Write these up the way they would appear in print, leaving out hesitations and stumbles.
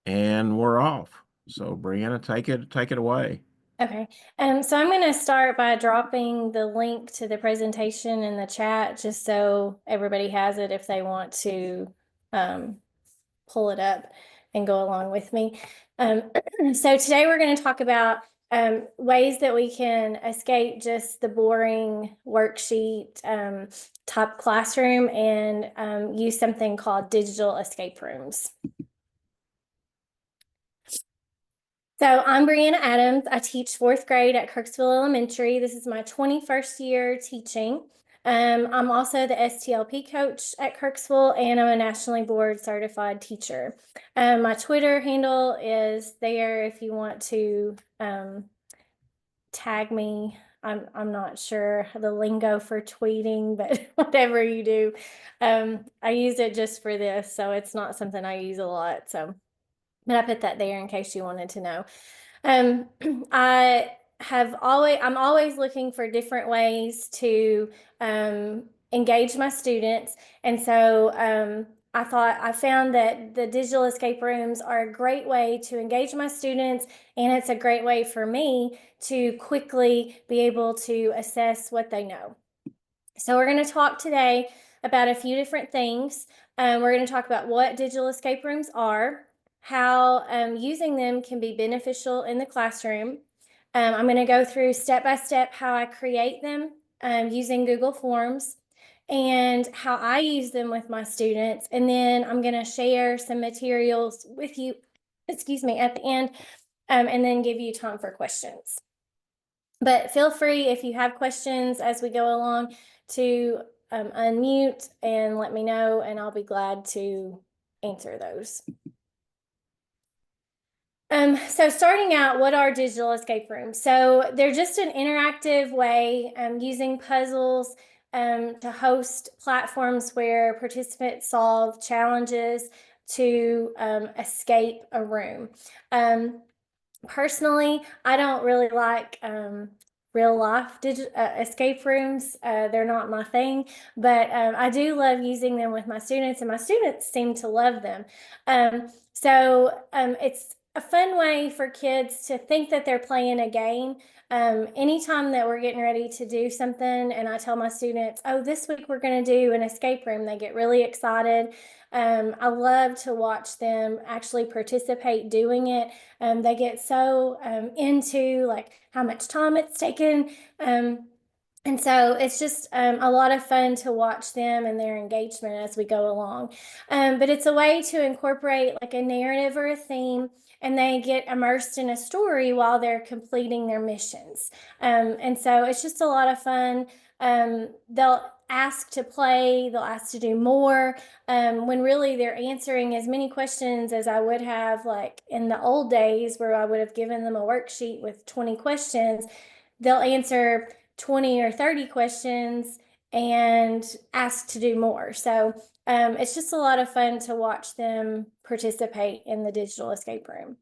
And we're off. So Breanna, take it away. Okay. So I'm going to start by dropping the link to the presentation in the chat just so everybody has it if they want to um, pull it up and go along with me. Um, so today we're going to talk about ways that we can escape just the boring worksheet type classroom and use something called digital escape rooms. So I'm Breanna Adams. I teach fourth grade at Kirksville Elementary. This is my 21st year teaching. I'm also the STLP coach at Kirksville, and I'm a nationally board certified teacher. My Twitter handle is there if you want to tag me. I'm not sure the lingo for tweeting, but whatever you do, I use it just for this, so it's not something I use a lot. So, but I put that there in case you wanted to know. Um, I'm always looking for different ways to engage my students. And so I found that the digital escape rooms are a great way to engage my students, and it's a great way for me to quickly be able to assess what they know. So we're going to talk today about a few different things. We're going to talk about what digital escape rooms are, how using them can be beneficial in the classroom. I'm going to go through step by step how I create them using Google Forms and how I use them with my students. And then I'm going to share some materials with you, excuse me, at the end, and then give you time for questions. But feel free if you have questions as we go along to unmute and let me know, and I'll be glad to answer those. So starting out, what are digital escape rooms? So they're just an interactive way using puzzles to host platforms where participants solve challenges to escape a room. Personally, I don't really like real life escape rooms. They're not my thing, but I do love using them with my students, and my students seem to love them. It's a fun way for kids to think that they're playing a game. Anytime that we're getting ready to do something, and I tell my students, oh, this week we're going to do an escape room, they get really excited. I love to watch them actually participate doing it. They get so into like how much time it's taken. And so it's just a lot of fun to watch them and their engagement as we go along. But it's a way to incorporate like a narrative or a theme, and they get immersed in a story while they're completing their missions. And so it's just a lot of fun. They'll ask to play, they'll ask to do more, when really they're answering as many questions as I would have like in the old days where I would have given them a worksheet with 20 questions. They'll answer 20 or 30 questions and ask to do more. So it's just a lot of fun to watch them participate in the digital escape room.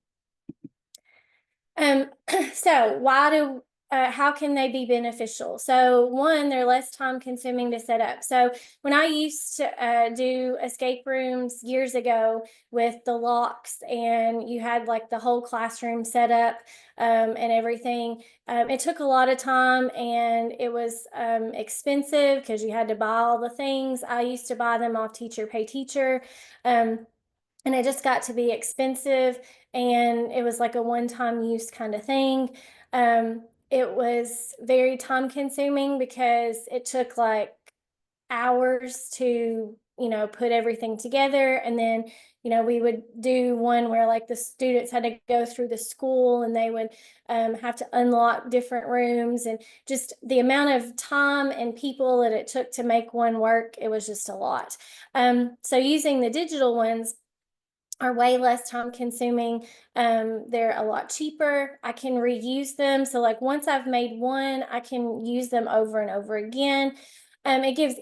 Um, so how can they be beneficial? So one, they're less time consuming to set up. So when I used to do escape rooms years ago with the locks, and you had like the whole classroom set up and everything, it took a lot of time, and it was expensive because you had to buy all the things. I used to buy them off Teacher Pay Teacher. And it just got to be expensive, and it was like a one-time use kind of thing. It was very time consuming because it took like hours to put everything together. And then we would do one where like the students had to go through the school, and they would have to unlock different rooms, and just the amount of time and people that it took to make one work, it was just a lot. So using the digital ones are way less time consuming. They're a lot cheaper. I can reuse them. So like once I've made one, I can use them over and over again. It gives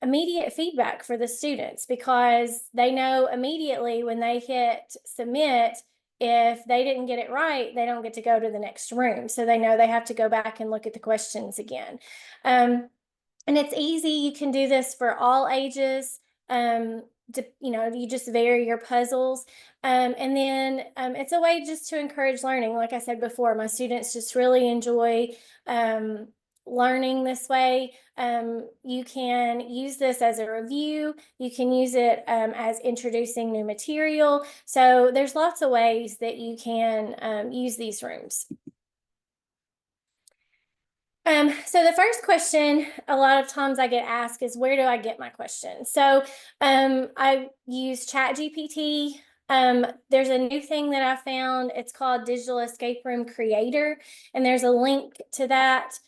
immediate feedback for the students because they know immediately when they hit submit, if they didn't get it right, they don't get to go to the next room. So they know they have to go back and look at the questions again. And it's easy. You can do this for all ages. you just vary your puzzles. And then it's a way just to encourage learning. Like I said before, my students just really enjoy um, learning this way. You can use this as a review. You can use it as introducing new material. So there's lots of ways that you can use these rooms. So the first question a lot of times I get asked is, where do I get my questions? So I use ChatGPT. There's a new thing that I found. It's called Digital Escape Room Creator, and there's a link to that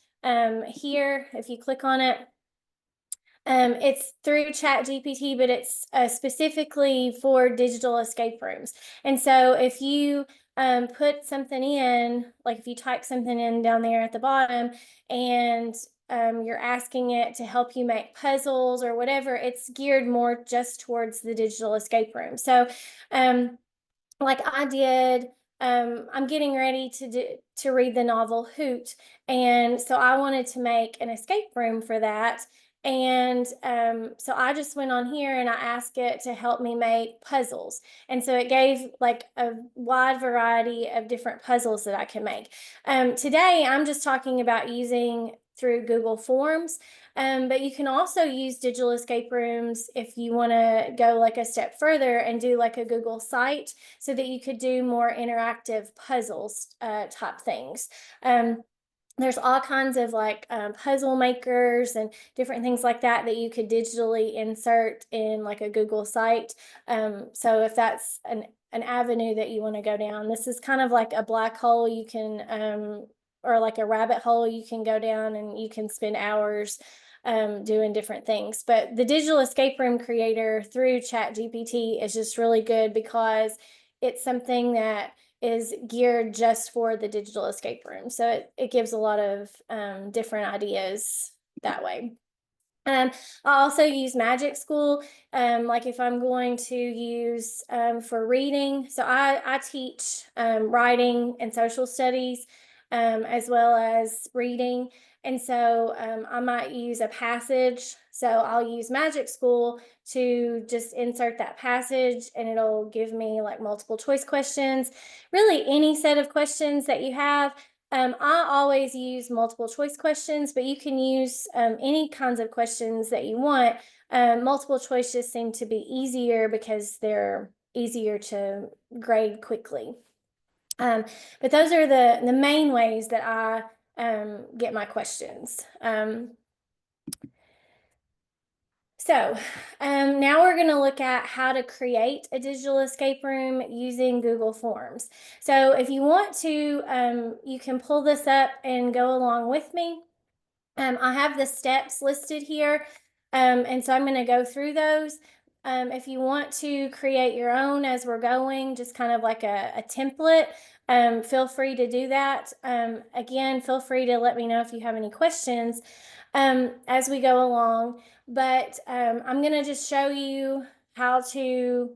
here. If you click on it, it's through ChatGPT, but it's specifically for digital escape rooms. And so if you put something in, like if you type something in down there at the bottom, and you're asking it to help you make puzzles or whatever, it's geared more just towards the digital escape room. So like I did, I'm getting ready to read the novel Hoot, and so I wanted to make an escape room for that. And so I just went on here and I asked it to help me make puzzles. And so it gave like a wide variety of different puzzles that I can make. Today, I'm just talking about using through Google Forms. But you can also use digital escape rooms if you want to go like a step further and do like a Google site so that you could do more interactive puzzles type things. There's all kinds of like puzzle makers and different things like that that you could digitally insert in like a Google site. So if that's an avenue that you want to go down, this is kind of like a black hole you can or like a rabbit hole you can go down, and you can spend hours doing different things. But the digital escape room creator through ChatGPT is just really good because it's something that is geared just for the digital escape room. So it gives a lot of different ideas that way. I also use Magic School, like if I'm going to use for reading. So I teach writing and social studies as well as reading. And so I might use a passage. So I'll use Magic School to just insert that passage, and it'll give me like multiple choice questions, really any set of questions that you have. I always use multiple choice questions, but you can use any kinds of questions that you want. Multiple choice just seem to be easier because they're easier to grade quickly. But those are the main ways that I get my questions. So now we're going to look at how to create a digital escape room using Google Forms. So if you want to, you can pull this up and go along with me. I have the steps listed here, and so I'm going to go through those. If you want to create your own as we're going, just kind of like a template, feel free to do that. Again, feel free to let me know if you have any questions as we go along. But I'm going to just show you how to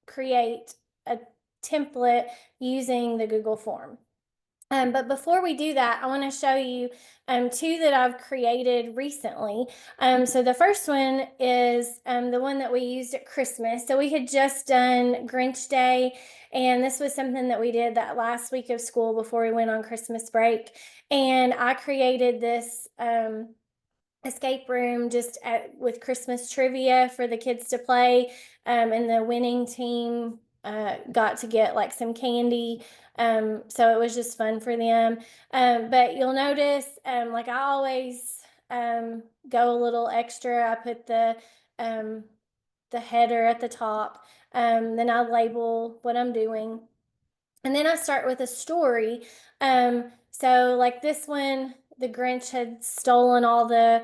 create a template using the Google form. But before we do that, I want to show you two that I've created recently. So the first one is the one that we used at Christmas. So we had just done Grinch Day, and this was something that we did that last week of school before we went on Christmas break. And I created this escape room just with Christmas trivia for the kids to play, and the winning team got to get like some candy. So it was just fun for them. But you'll notice, like I always go a little extra. I put the header at the top. Then I label what I'm doing. And then I start with a story. So like this one, the Grinch had stolen all the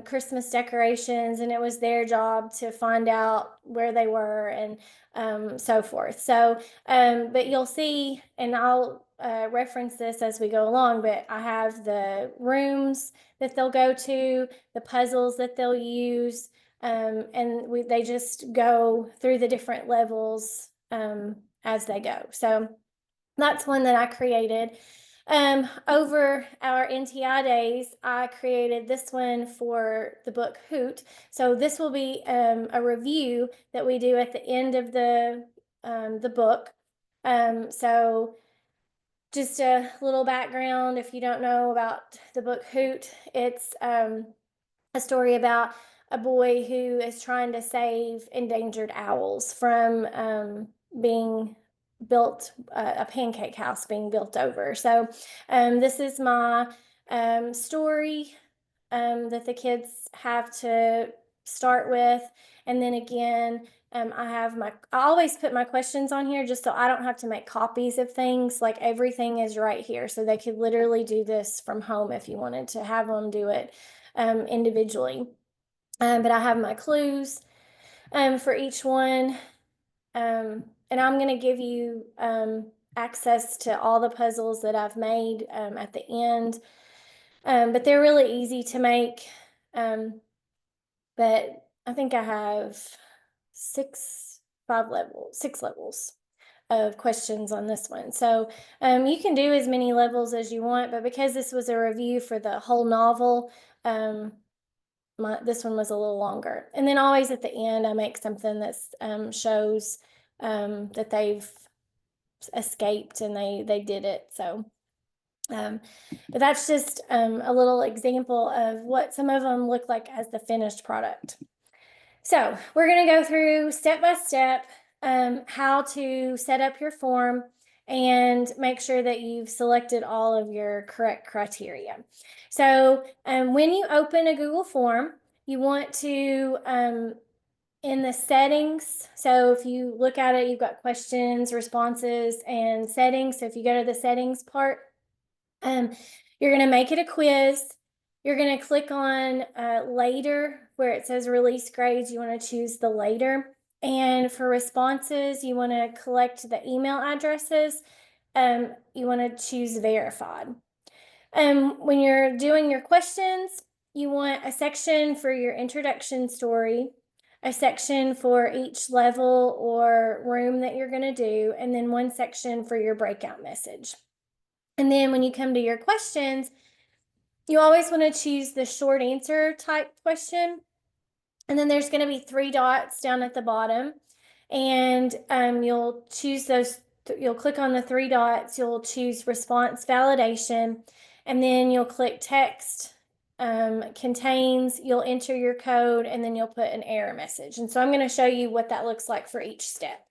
Christmas decorations, and it was their job to find out where they were and so forth. So, but you'll see, and I'll reference this as we go along, but I have the rooms that they'll go to, the puzzles that they'll use, and they just go through the different levels as they go. So that's one that I created. Over our NTI days, I created this one for the book Hoot. So this will be a review that we do at the end of the book. So just a little background if you don't know about the book Hoot, it's a story about a boy who is trying to save endangered owls from being built, a pancake house being built over. So this is my story that the kids have to start with. And then again, I always put my questions on here just so I don't have to make copies of things. Like everything is right here. So they could literally do this from home if you wanted to have them do it individually. But I have my clues for each one. And I'm going to give you access to all the puzzles that I've made at the end. But they're really easy to make. But I think I have six levels of questions on this one. So you can do as many levels as you want, but because this was a review for the whole novel, this one was a little longer. And then always at the end, I make something that shows that they've escaped and they did it. So, but that's just a little example of what some of them look like as the finished product. So we're going to go through step by step how to set up your form and make sure that you've selected all of your correct criteria. So when you open a Google form, you want to, in the settings, so if you look at it, you've got questions, responses, and settings. So if you go to the settings part, you're going to make it a quiz. You're going to click on later where it says release grades. You want to choose the later. And for responses, you want to collect the email addresses. You want to choose verified. When you're doing your questions, you want a section for your introduction story, a section for each level or room that you're going to do, and then one section for your breakout message. And then when you come to your questions, you always want to choose the short answer type question. And then there's going to be 3 dots down at the bottom. And you'll choose those, you'll click on the 3 dots, you'll choose response validation, and then you'll click text contains, you'll enter your code, and then you'll put an error message. And so I'm going to show you what that looks like for each step.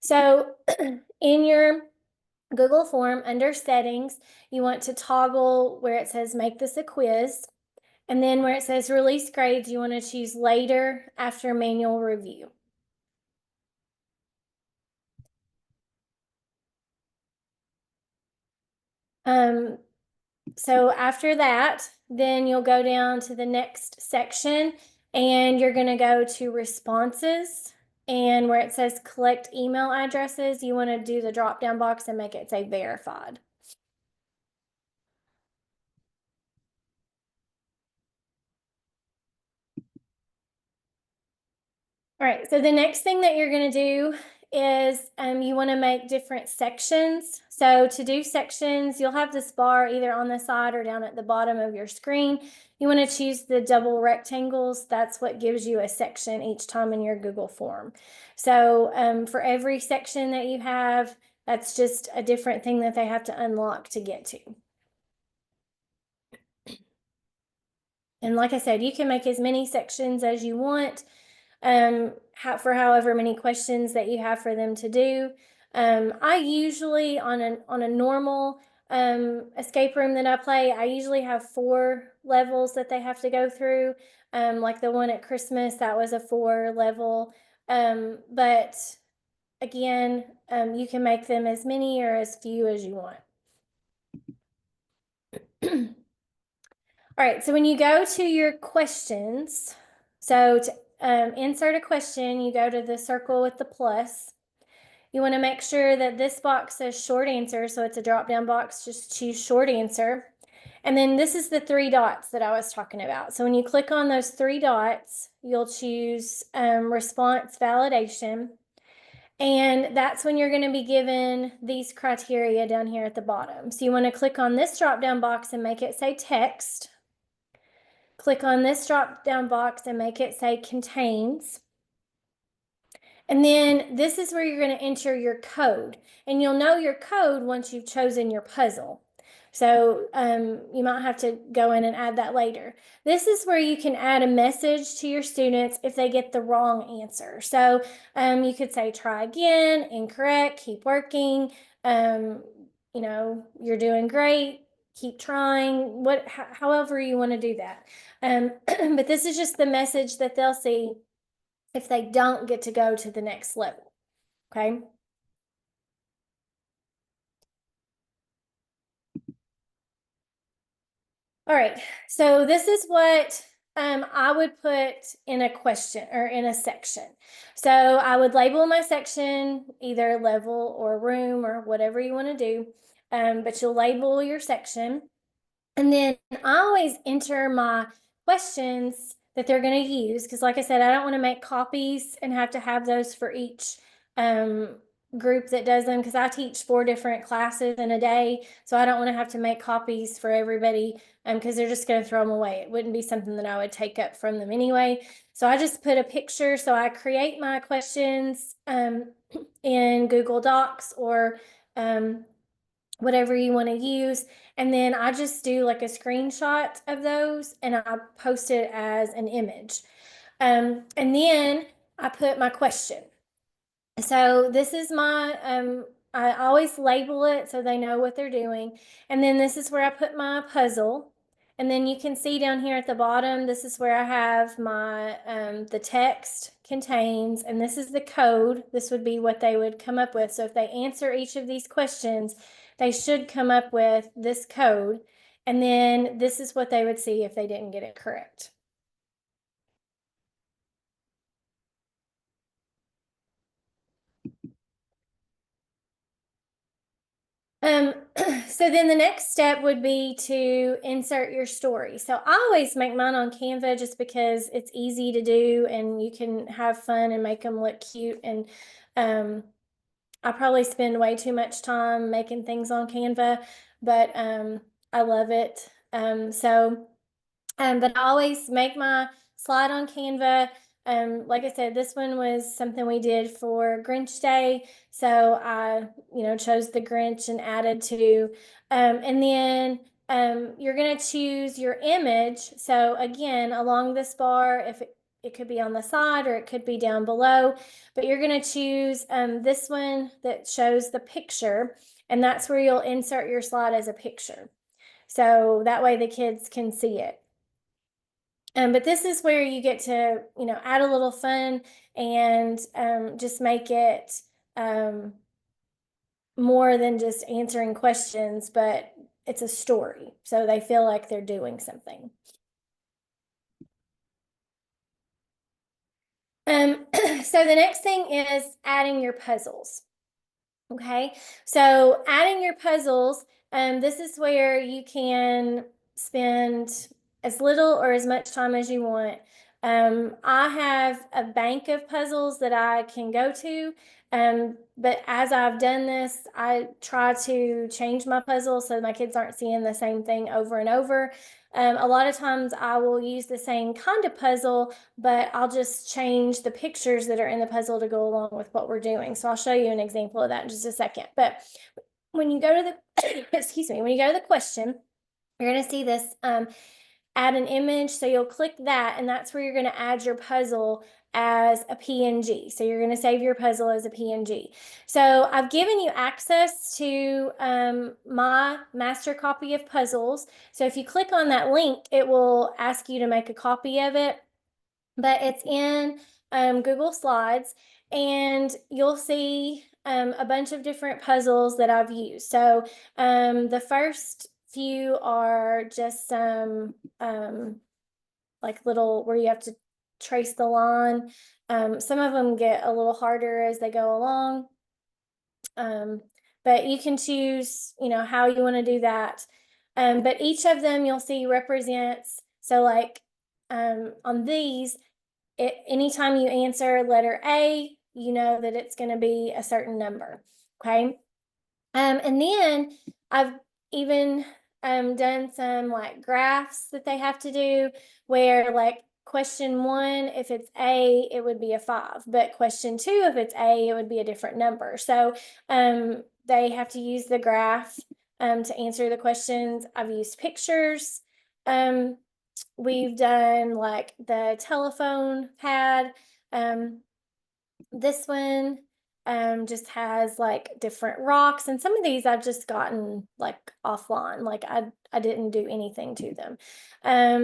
So in your Google form under settings, you want to toggle where it says make this a quiz. And then where it says release grades, you want to choose later after manual review. So after that, then you'll go down to the next section and you're going to go to responses. And where it says collect email addresses, you want to do the drop down box and make it say verified. All right, so the next thing that you're going to do is you want to make different sections. So to do sections, you'll have this bar either on the side or down at the bottom of your screen. You want to choose the double rectangles. That's what gives you a section each time in your Google form. So for every section that you have, that's just a different thing that they have to unlock to get to. And like I said, you can make as many sections as you want. For however many questions that you have for them to do. I usually on a normal escape room that I play, I usually have 4 levels that they have to go through. Like the one at Christmas, that was a 4 level. But again, you can make them as many or as few as you want. All right, so when you go to your questions, so to insert a question, you go to the circle with the plus. You want to make sure that this box says short answer, so it's a drop-down box, just choose short answer. And then this is the 3 dots that I was talking about. So when you click on those 3 dots, you'll choose response validation. And that's when you're going to be given these criteria down here at the bottom. So you want to click on this drop down box and make it say text. Click on this drop down box and make it say contains. And then this is where you're going to enter your code. And you'll know your code once you've chosen your puzzle. So you might have to go in and add that later. This is where you can add a message to your students if they get the wrong answer. So you could say, try again, incorrect, keep working, you're doing great, keep trying, however you want to do that. But this is just the message that they'll see if they don't get to go to the next level, okay? All right, so this is what I would put in a question or in a section. So I would label my section either level or room or whatever you want to do, but you'll label your section. And then I always enter my questions that they're going to use because, like I said, I don't want to make copies and have to have those for each group that does them because I teach 4 different classes in a day. So I don't want to have to make copies for everybody because they're just going to throw them away. It wouldn't be something that I would take up from them anyway. So I just put a picture. So I create my questions in Google Docs or whatever you want to use. And then I just do like a screenshot of those and I post it as an image. And then I put my question. So this is my, I always label it so they know what they're doing. And then this is where I put my puzzle. And then you can see down here at the bottom, this is where I have my, the text contains, and this is the code. This would be what they would come up with. So if they answer each of these questions, they should come up with this code. And then this is what they would see if they didn't get it correct. Um, so then the next step would be to insert your story. So I always make mine on Canva just because it's easy to do and you can have fun and make them look cute. And I probably spend way too much time making things on Canva, but I love it. But I always make my slide on Canva. Like I said, this one was something we did for Grinch Day. So I, chose the Grinch and added to, and then you're going to choose your image. So again, along this bar, if it could be on the side or it could be down below, but you're going to choose this one that shows the picture, and that's where you'll insert your slide as a picture. So that way the kids can see it. But this is where you get to, add a little fun and just make it more than just answering questions, but it's a story. So they feel like they're doing something. So the next thing is adding your puzzles. Okay, so adding your puzzles, this is where you can spend as little or as much time as you want. I have a bank of puzzles that I can go to, but as I've done this, I try to change my puzzles so my kids aren't seeing the same thing over and over. A lot of times I will use the same kind of puzzle, but I'll just change the pictures that are in the puzzle to go along with what we're doing. So I'll show you an example of that in just a second. But when you go to the, excuse me, when you go to the question, you're going to see this add an image. So you'll click that, and that's where you're going to add your puzzle as a PNG. So you're going to save your puzzle as a PNG. So I've given you access to my master copy of puzzles. So if you click on that link, it will ask you to make a copy of it, but it's in Google Slides, and you'll see a bunch of different puzzles that I've used. So the first few are just some like little where you have to trace the line. Some of them get a little harder as they go along. But you can choose, how you want to do that. But each of them you'll see represents, so like on these, anytime you answer letter A, you know that it's going to be a certain number. Okay. And then I've even done some like graphs that they have to do where like question 1, if it's A, it would be a 5, but question 2, if it's A, it would be a different number. So they have to use the graph to answer the questions. I've used pictures. We've done like the telephone pad. This one just has like different rocks, and some of these I've just gotten like offline, like I didn't do anything to them.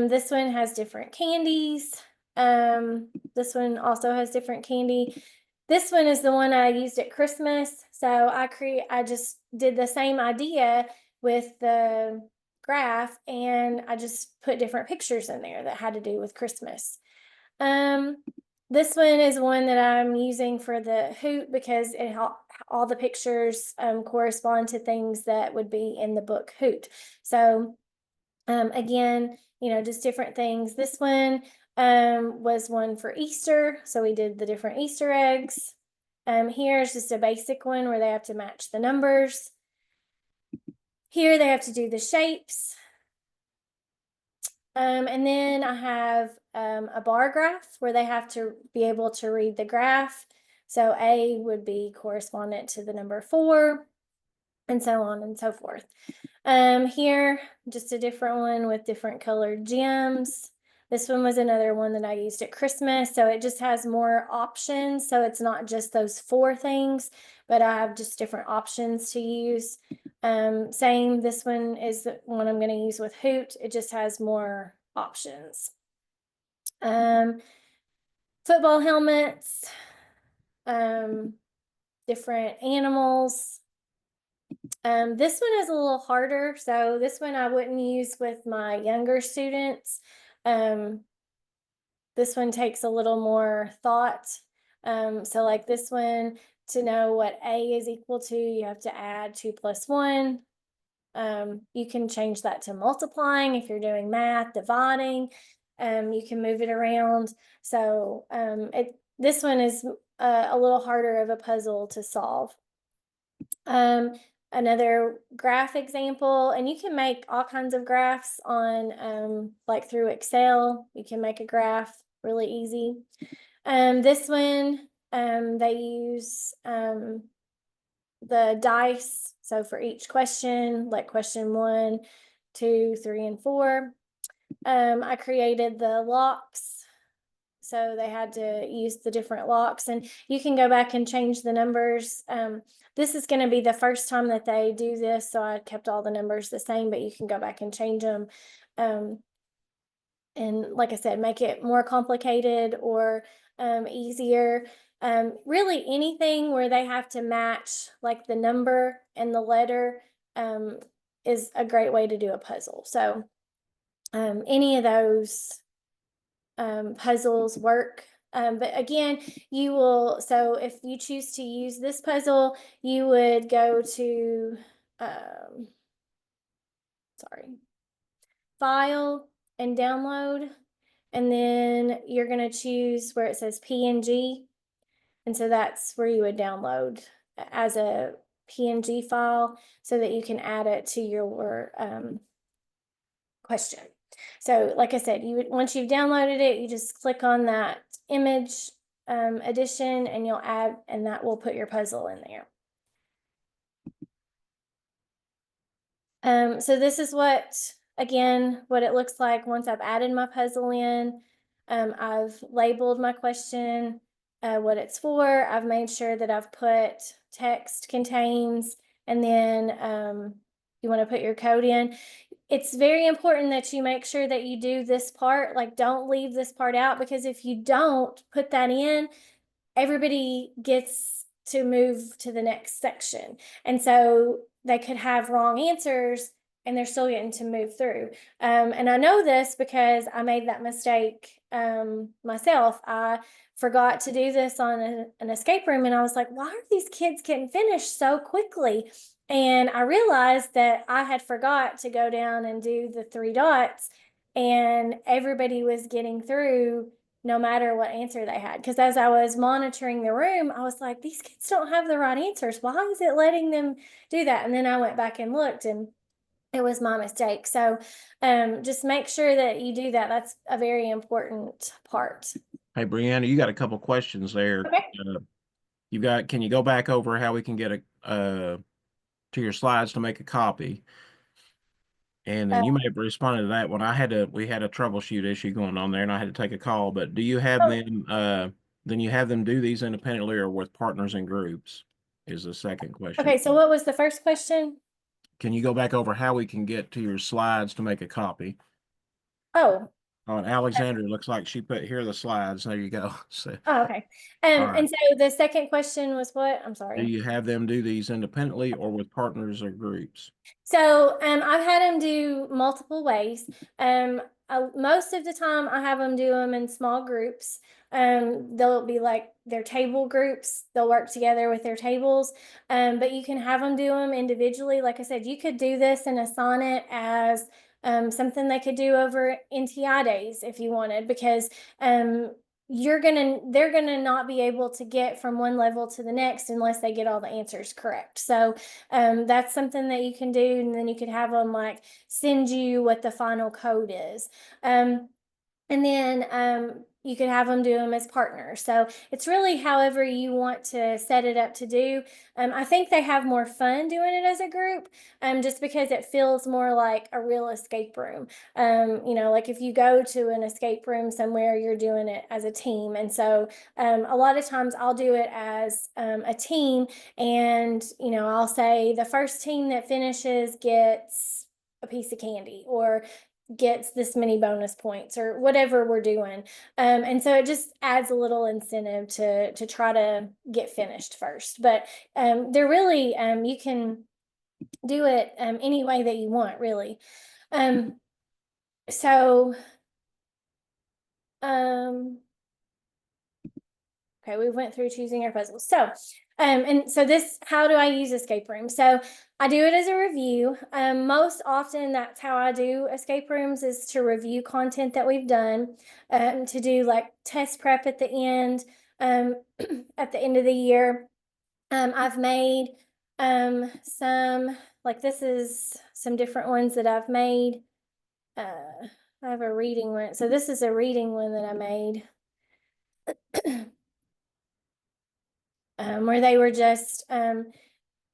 This one has different candies. This one also has different candy. This one is the one I used at Christmas, so I just did the same idea with the graph, and I just put different pictures in there that had to do with Christmas. um this one is one that I'm using for the hoot because all the pictures correspond to things that would be in the book Hoot. So again, just different things. This one was one for Easter, so we did the different Easter eggs. Here's just a basic one where they have to match the numbers. Here they have to do the shapes. And then I have a bar graph where they have to be able to read the graph. So A would be correspondent to the number 4, and so on and so forth. Here, just a different one with different colored gems. This one was another one that I used at Christmas. So it just has more options. So it's not just those 4 things, but I have just different options to use. Same, this one is the one I'm going to use with Hoot. It just has more options. Football helmets, different animals. This one is a little harder, so this one I wouldn't use with my younger students. This one takes a little more thought. So like this one, to know what A is equal to, you have to add 2 plus 1. You can change that to multiplying if you're doing math, dividing. You can move it around. So this one is a little harder of a puzzle to solve. Another graph example, and you can make all kinds of graphs on like through Excel. You can make a graph really easy. This one, they use the dice. So for each question, like question 1, 2, 3, and 4, I created the locks. So they had to use the different locks, and you can go back and change the numbers. This is going to be the first time that they do this, so I kept all the numbers the same, but you can go back and change them. And like I said, make it more complicated or easier. Really anything where they have to match like the number and the letter is a great way to do a puzzle. So any of those puzzles work. But again, you will, so if you choose to use this puzzle, you would go to, file and download, and then you're going to choose where it says PNG. And so that's where you would download as a PNG file so that you can add it to your question. So like I said, once you've downloaded it, you just click on that image edition and you'll add, and that will put your puzzle in there. So this is what it looks like once I've added my puzzle in. I've labeled my question, what it's for. I've made sure that I've put text contains, and then you want to put your code in. It's very important that you make sure that you do this part, like don't leave this part out, because if you don't put that in, everybody gets to move to the next section. And so they could have wrong answers and they're still getting to move through. And I know this because I made that mistake myself. I forgot to do this on an escape room, and I was like, why are these kids getting finished so quickly? And I realized that I had forgot to go down and do the 3 dots, and everybody was getting through no matter what answer they had. Because as I was monitoring the room, I was like, these kids don't have the right answers. Why is it letting them do that? And then I went back and looked, and it was my mistake. So just make sure that you do that. That's a very important part. Hey, Brianna, you got a couple questions there. Okay. Can you go back over how we can get to your slides to make a copy? And Uh, then you may have responded to that one. We had a troubleshoot issue going on there and I had to take a call, but do you have oh, them, then you have them do these independently or with partners and groups is the second question. okay. So what was the first question? Can you go back over how we can get to your slides to make a copy? Oh, Oh, and Alexandra looks like she put here are the slides. There you go. So, oh, okay. all right. And so the second question was what? I'm Do sorry. you have them do these independently or with partners or groups? So I've had them do multiple ways. Most of the time, I have them do them in small groups. They'll be like their table groups. They'll work together with their tables. But you can have them do them individually. Like I said, you could do this and assign it as something they could do over NTI days if you wanted, because they're gonna not be able to get from one level to the next unless they get all the answers correct. So that's something that you can do, and then you could have them like send you what the final code is. And then you could have them do them as partners. So it's really however you want to set it up to do. I think they have more fun doing it as a group, just because it feels more like a real escape room. Like if you go to an escape room somewhere, you're doing it as a team. And so a lot of times I'll do it as a team, and I'll say the first team that finishes gets a piece of candy, or gets this many bonus points, or whatever we're doing. And so it just adds a little incentive to try to get finished first. But they're really you can do it any way that you want, really. Um, so um, Okay, we went through choosing our puzzles. And so this, how do I use escape rooms? So I do it as a review. Most often, that's how I do escape rooms, is to review content that we've done, to do like test prep at the end, um, at the end of the year. I've made some, like this is some different ones that I've made. I have a reading one. So this is a reading one that I made. Where they were just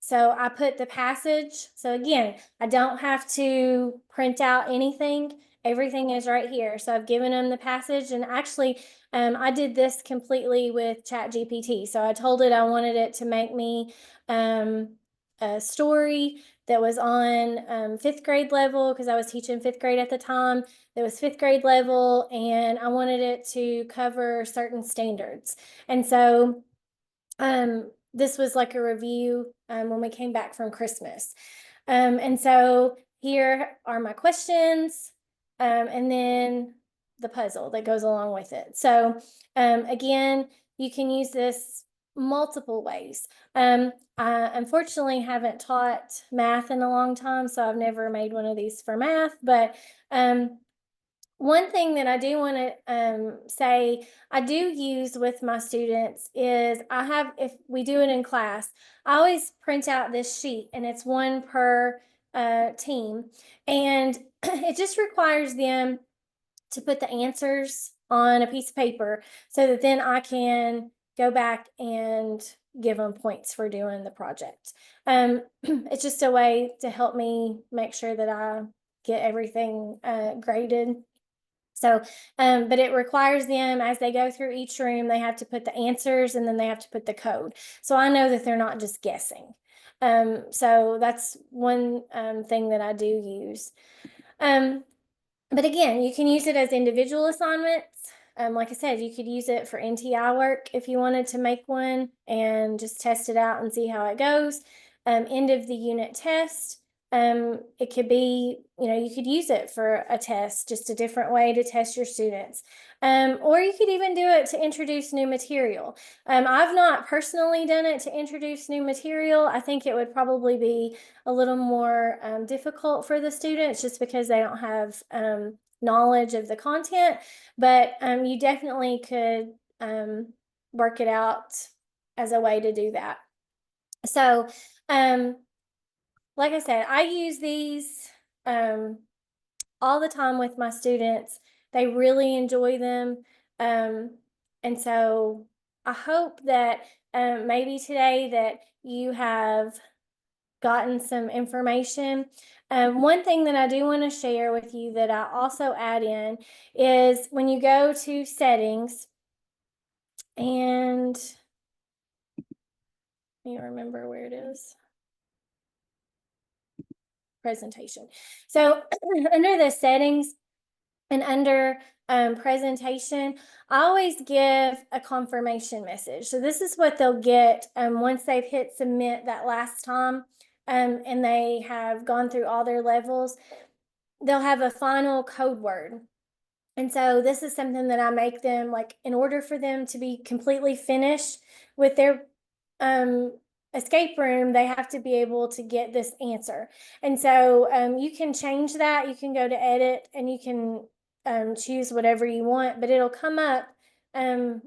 so I put the passage. So again, I don't have to print out anything. Everything is right here. So I've given them the passage, and actually I did this completely with Chat GPT. So I told it I wanted it to make me a story that was on fifth grade level, because I was teaching fifth grade at the time. It was fifth grade level, and I wanted it to cover certain standards. And so this was like a review when we came back from Christmas. And so here are my questions, and then the puzzle that goes along with it. So again, you can use this multiple ways. I unfortunately haven't taught math in a long time, so I've never made one of these for math, but one thing that I do want to say I do use with my students is if we do it in class, I always print out this sheet, and it's one per team. And it just requires them to put the answers on a piece of paper, so that then I can go back and give them points for doing the project. It's just a way to help me make sure that I get everything graded. So, but it requires them, as they go through each room, they have to put the answers, and then they have to put the code. So I know that they're not just guessing. So that's one thing that I do use. Um, but again, you can use it as individual assignments. Like I said, you could use it for NTI work if you wanted to make one and just test it out and see how it goes. End of the unit test. It could be, you could use it for a test, just a different way to test your students. Or you could even do it to introduce new material. I've not personally done it to introduce new material. I think it would probably be a little more difficult for the students, just because they don't have knowledge of the content, but you definitely could work it out as a way to do that. So, like I said, I use these um, all the time with my students. They really enjoy them. Um, and so I hope that maybe today that you have gotten some information. One thing that I do want to share with you that I also add in is when you go to settings, and let me remember where it is, presentation. So under the settings and under presentation, I always give a confirmation message. So this is what they'll get once they've hit submit that last time, and they have gone through all their levels. They'll have a final code word. And so this is something that I make them, like, in order for them to be completely finished with their um, escape room, they have to be able to get this answer. And so you can change that. You can go to edit and you can choose whatever you want, but it'll come up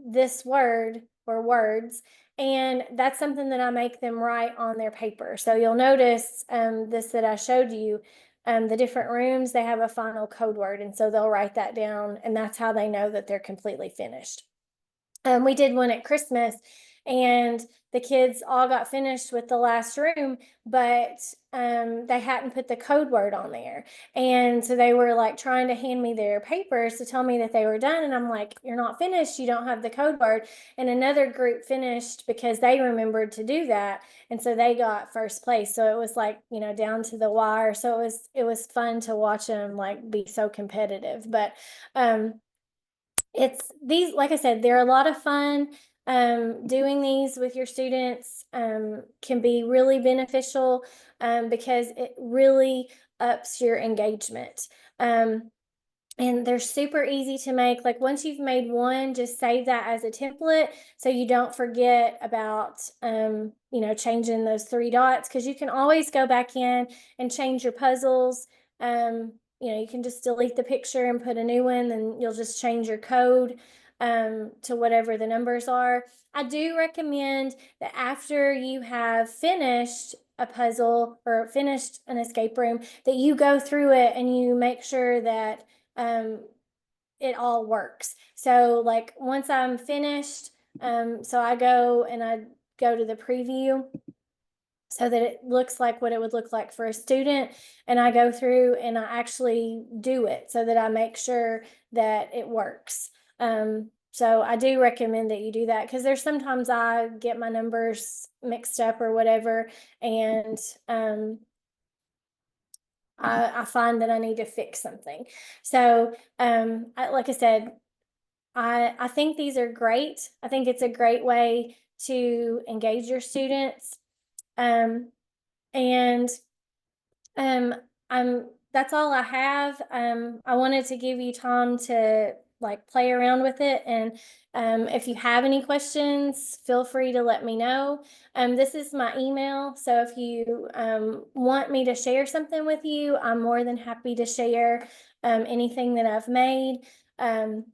this word or words. And that's something that I make them write on their paper. So you'll notice this that I showed you, the different rooms, they have a final code word. And so they'll write that down, and that's how they know that they're completely finished. We did one at Christmas, and the kids all got finished with the last room, but they hadn't put the code word on there. And so they were like trying to hand me their papers to tell me that they were done. And I'm like, you're not finished. You don't have the code word. And another group finished because they remembered to do that. And so they got first place. So it was like, down to the wire. So it was fun to watch them like be so competitive. But it's these, like I said, they're a lot of fun. Doing these with your students can be really beneficial because it really ups your engagement. And they're super easy to make. Like, once you've made one, just save that as a template so you don't forget about changing those three dots, because you can always go back in and change your puzzles. You can just delete the picture and put a new one, and you'll just change your code to whatever the numbers are. I do recommend that after you have finished a puzzle or finished an escape room, that you go through it and you make sure that it all works. So like once I'm finished, so I go and I go to the preview so that it looks like what it would look like for a student. And I go through and I actually do it so that I make sure that it works. So I do recommend that you do that, because there's sometimes I get my numbers mixed up or whatever, and I find that I need to fix something. So, like I said, I think these are great. I think it's a great way to engage your students. Um, and um, that's all I have. I wanted to give you time to like play around with it, and if you have any questions, feel free to let me know. This is my email, so if you want me to share something with you, I'm more than happy to share anything that I've made. Um,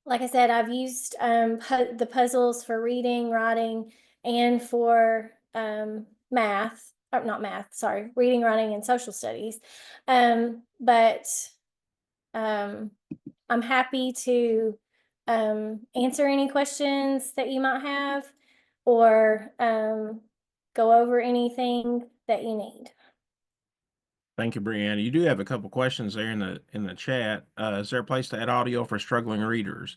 like I said, I've used the puzzles for reading, writing, and for math. Or not math, sorry, reading, writing, and social studies. But um, I'm happy to answer any questions that you might have, or go over anything that you need. Thank you, Breanna. You do have a couple questions there in the chat. Is there a place to add audio for struggling readers?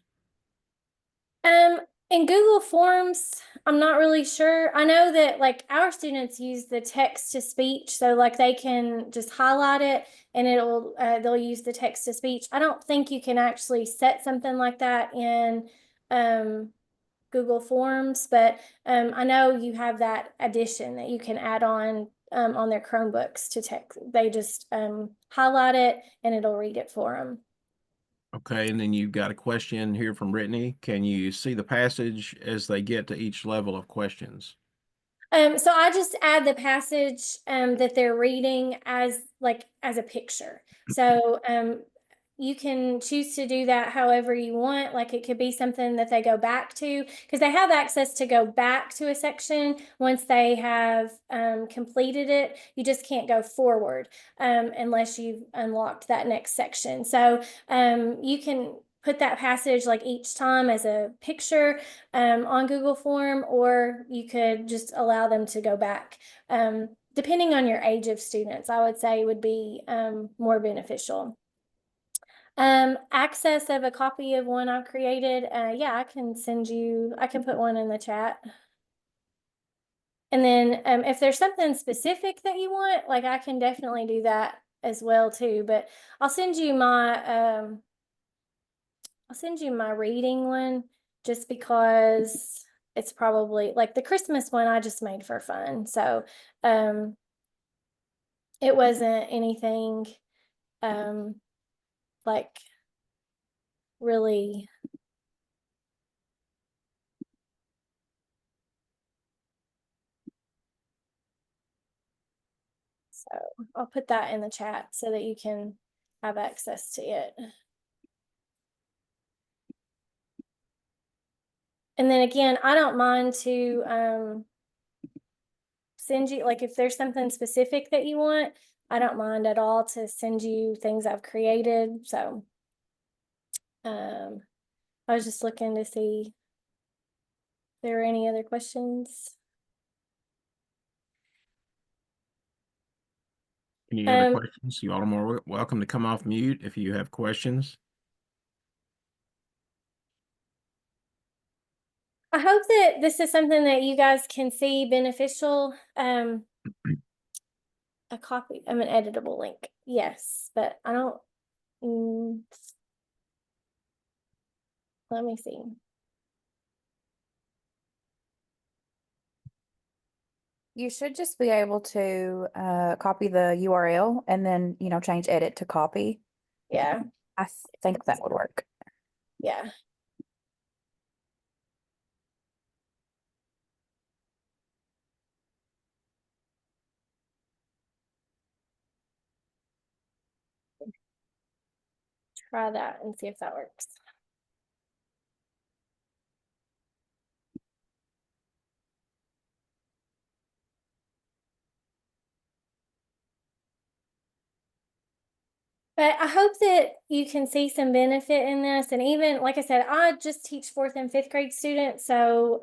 Um, in Google Forms, I'm not really sure. I know that like our students use the text to speech, so like they can just highlight it and they'll use the text to speech. I don't think you can actually set something like that in um Google Forms, but I know you have that addition that you can add on their Chromebooks to text. They just highlight it and it'll read it for them. Okay, and then you've got a question here from Brittany. Can you see the passage as they get to each level of questions? So I just add the passage that they're reading as a picture. So you can choose to do that however you want. Like it could be something that they go back to, because they have access to go back to a section once they have completed it. You just can't go forward unless you've unlocked that next section. So you can put that passage like each time as a picture on Google Form, or you could just allow them to go back. Depending on your age of students, I would say would be more beneficial. Access of a copy of one I've created. Yeah, I can I can put one in the chat. And then if there's something specific that you want, like I can definitely do that as well too. But I'll send you my reading one just because it's probably like the Christmas one I just made for fun. So it wasn't anything like really. So I'll put that in the chat so that you can have access to it. And then again, I don't mind to send you, like if there's something specific that you want, I don't mind at all to send you things I've created. So I was just looking to see if there are any other questions. Any other questions? You all are more welcome to come off mute if you have questions. I hope that this is something that you guys can see beneficial. A copy of an editable link. Yes, but I don't, let me see. You should just be able to copy the URL and then, change edit to copy. Yeah, I think that would work. yeah. Try that and see if that works. But I hope that you can see some benefit in this. And even, like I said, I just teach 4th and 5th grade students. So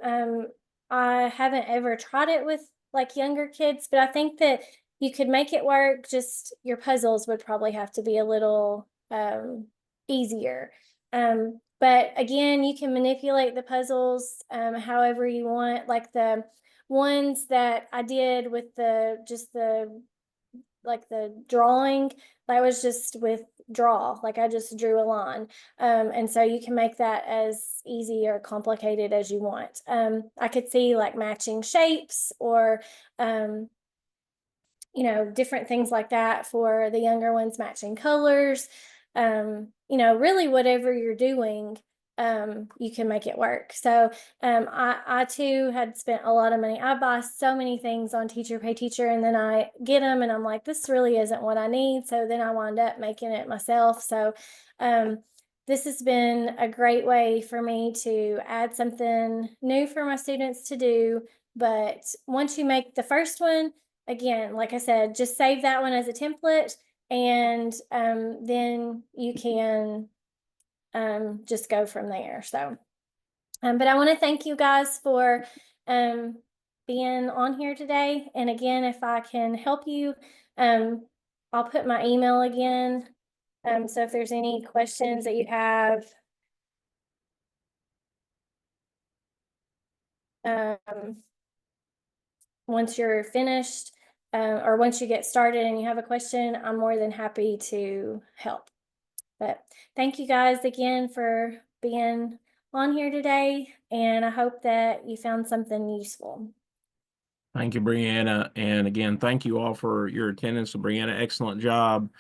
I haven't ever tried it with like younger kids, but I think that you could make it work. Just your puzzles would probably have to be a little easier. But again, you can manipulate the puzzles however you want. Like the ones that I did with the drawing, that was just with draw, like I just drew a line. And so you can make that as easy or complicated as you want. I could see like matching shapes or different things like that for the younger ones, matching colors. Really whatever you're doing, you can make it work. So I too had spent a lot of money. I buy so many things on Teacher Pay Teacher, and then I get them and I'm like, this really isn't what I need. So then I wind up making it myself. So this has been a great way for me to add something new for my students to do. But once you make the first one, again, like I said, just save that one as a template, and then you can just go from there. So, but I want to thank you guys for being on here today. And again, if I can help you, I'll put my email again. So if there's any questions that you have, once you're finished, or once you get started and you have a question, I'm more than happy to help. But thank you guys again for being on here today, and I hope that you found something useful. Thank you, Breanna. And again, thank you all for your attendance. Breanna, excellent job.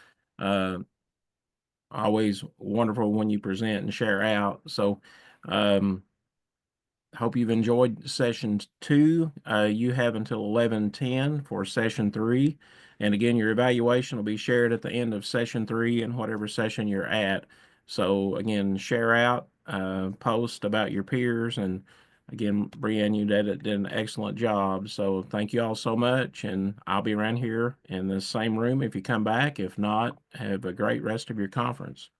Always wonderful when you present and share out. So hope you've enjoyed session 2. You have until 11:10 for session 3. And again, your evaluation will be shared at the end of session 3 in whatever session you're at. So again, share out, post about your peers, and again, Breanna, you did an excellent job. So thank you all so much, and I'll be around here in the same room if you come back. If not, have a great rest of your conference.